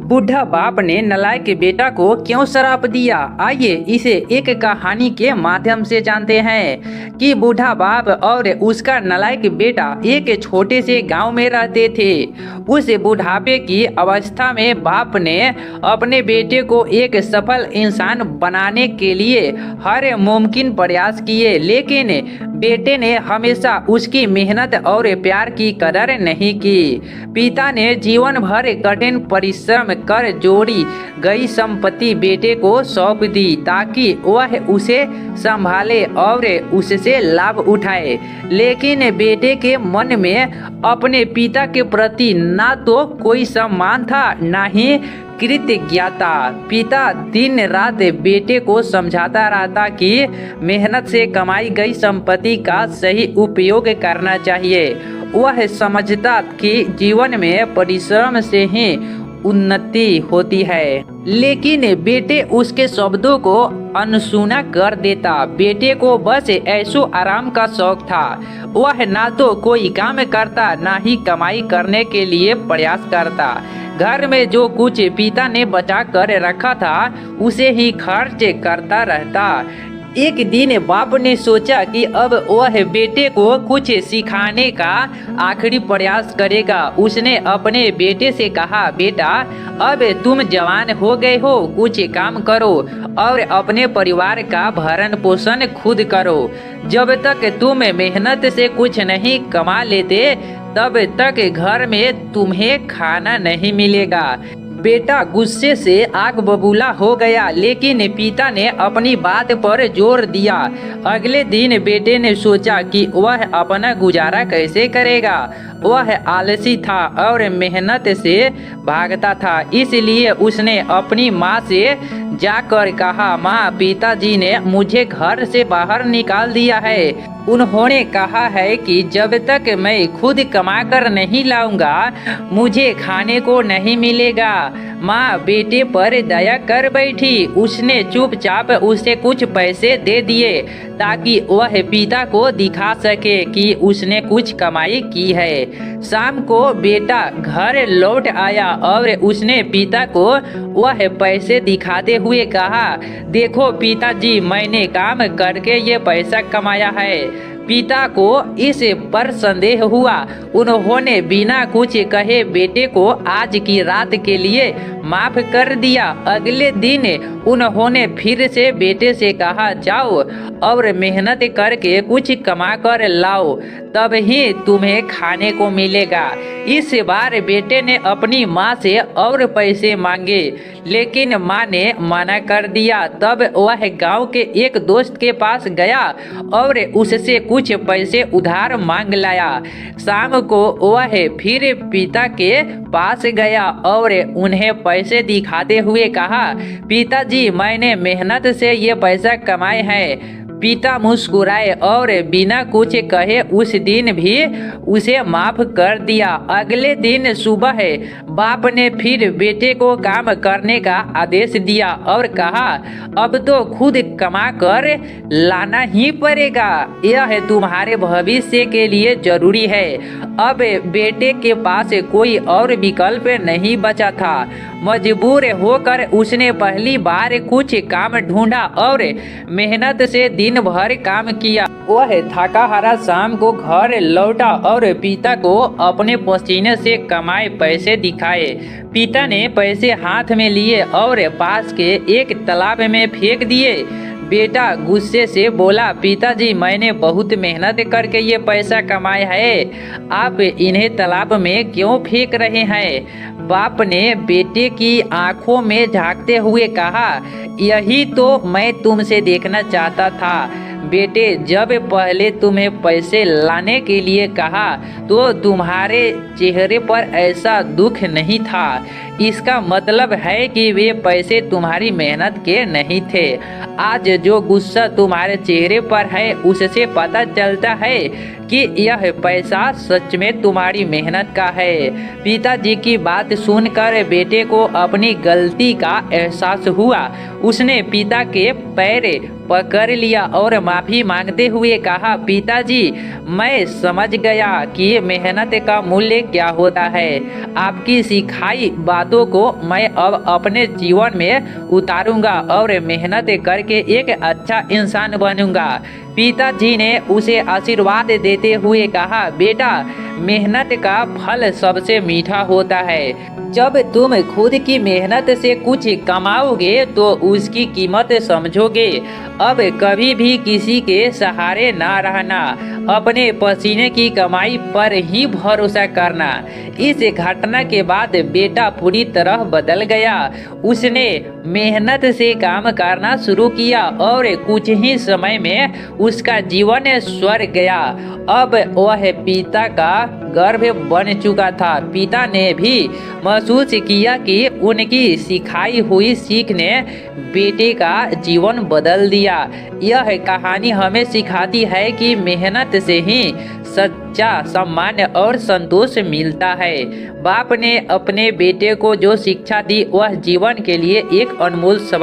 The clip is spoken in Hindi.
बूढ़ा बाप ने नालायक बेटा को क्यों श्राप दिया? आइए इसे एक कहानी के माध्यम से जानते हैं कि बूढ़ा बाप और उसका नालायक बेटा एक छोटे से गांव में रहते थे। उस बुढ़ापे की अवस्था में बाप ने अपने बेटे को एक सफल इंसान बनाने के लिए हर मुमकिन प्रयास किए, लेकिन बेटे ने हमेशा उसकी मेहनत और प्यार की कदर नहीं की। पिता ने जीवन भर कठिन परिश्रम कर जोड़ी गई संपत्ति बेटे को सौंप दी ताकि वह उसे संभाले और उससे लाभ उठाए, लेकिन बेटे के मन में अपने पिता के प्रति ना तो कोई सम्मान था, ना ही कृतज्ञता। पिता दिन रात बेटे को समझाता रहता कि मेहनत से कमाई गई संपत्ति का सही उपयोग करना चाहिए। वह समझता कि जीवन में परिश्रम से ही उन्नति होती है, लेकिन बेटे उसके शब्दों को अनसुना कर देता। बेटे को बस ऐशो आराम का शौक था। वह ना तो कोई काम करता, ना ही कमाई करने के लिए प्रयास करता। घर में जो कुछ पिता ने बचा कर रखा था उसे ही खर्च करता रहता। एक दिन बाप ने सोचा कि अब वह बेटे को कुछ सिखाने का आखिरी प्रयास करेगा। उसने अपने बेटे से कहा, बेटा अब तुम जवान हो गए हो, कुछ काम करो और अपने परिवार का भरण पोषण खुद करो। जब तक तुम मेहनत से कुछ नहीं कमा लेते तब तक घर में तुम्हें खाना नहीं मिलेगा। बेटा गुस्से से आग बबूला हो गया, लेकिन पिता ने अपनी बात पर जोर दिया। अगले दिन बेटे ने सोचा कि वह अपना गुजारा कैसे करेगा। वह आलसी था और मेहनत से भागता था, इसलिए उसने अपनी माँ से जाकर कहा, माँ पिताजी ने मुझे घर से बाहर निकाल दिया है। उन्होंने कहा है कि जब तक मैं खुद कमाकर नहीं लाऊंगा मुझे खाने को नहीं मिलेगा। माँ बेटे पर दया कर बैठी। उसने चुपचाप उसे कुछ पैसे दे दिए ताकि वह पिता को दिखा सके कि उसने कुछ कमाई की है। शाम को बेटा घर लौट आया और उसने पिता को वह पैसे दिखाते हुए कहा, देखो पिताजी, मैंने काम करके ये पैसा कमाया है। पिता को इस पर संदेह हुआ। उन्होंने बिना कुछ कहे बेटे को आज की रात के लिए माफ कर दिया। अगले दिन उन्होंने फिर से बेटे से कहा, जाओ और मेहनत करके कुछ कमा कर लाओ, तब ही तुम्हें खाने को मिलेगा। इस बार बेटे ने अपनी माँ से और पैसे मांगे, लेकिन माँ ने मना कर दिया। तब वह गांव के एक दोस्त के पास गया और उससे कुछ पैसे उधार मांग लाया। शाम को वह फिर पिता के पास गया और उन्हें पैसे दिखाते हुए कहा, पिताजी, मैंने मेहनत से ये पैसा कमाए हैं। पिता मुस्कुराए और बिना कुछ कहे उस दिन भी उसे माफ कर दिया। अगले दिन सुबह बाप ने फिर बेटे को काम करने का आदेश दिया और कहा, अब तो खुद कमा कर लाना ही पड़ेगा, यह तुम्हारे भविष्य के लिए जरूरी है। अब बेटे के पास कोई और विकल्प नहीं बचा था। मजबूर होकर उसने पहली बार कुछ काम ढूंढा और मेहनत से दिन भर काम किया। वह थका हारा शाम को घर लौटा और पिता को अपने पसीने से कमाए पैसे दिखाए। पिता ने पैसे हाथ में लिए और पास के एक तालाब में फेंक दिए। बेटा गुस्से से बोला, पिताजी, मैंने बहुत मेहनत करके ये पैसा कमाया है, आप इन्हें तालाब में क्यों फेंक रहे हैं? बाप ने बेटे की आंखों में झांकते हुए कहा, यही तो मैं तुमसे देखना चाहता था। बेटे, जब पहले तुम्हें पैसे लाने के लिए कहा तो तुम्हारे चेहरे पर ऐसा दुख नहीं था। इसका मतलब है कि वे पैसे तुम्हारी मेहनत के नहीं थे। आज जो गुस्सा तुम्हारे चेहरे पर है उससे पता चलता है कि यह पैसा सच में तुम्हारी मेहनत का है। पिताजी की बात सुनकर बेटे को अपनी गलती का एहसास हुआ। उसने पिता के पैर पकड़ लिया और माफी मांगते हुए कहा, पिताजी, मैं समझ गया कि मेहनत का मूल्य क्या होता है। आपकी सिखाई बात बातों को मैं अब अपने जीवन में उतारूंगा और मेहनत करके एक अच्छा इंसान बनूंगा। पिताजी ने उसे आशीर्वाद देते हुए कहा, बेटा, मेहनत का फल सबसे मीठा होता है। जब तुम खुद की मेहनत से कुछ कमाओगे तो उसकी कीमत समझोगे। अब कभी भी किसी के सहारे ना रहना, अपने पसीने की कमाई पर ही भरोसा करना। इस घटना के बाद बेटा पूरी तरह बदल गया। उसने मेहनत से काम करना शुरू किया और कुछ ही समय में उसका जीवन स्वर्ग गया। अब वह पिता का गर्व बन चुका था। पिता ने भी महसूस किया कि उनकी सिखाई हुई सीख ने बेटे का जीवन बदल दिया। यह कहानी हमें सिखाती है कि मेहनत से ही सच्चा सम्मान और संतोष मिलता है। बाप ने अपने बेटे को जो शिक्षा दी वह जीवन के लिए एक अनमोल सबक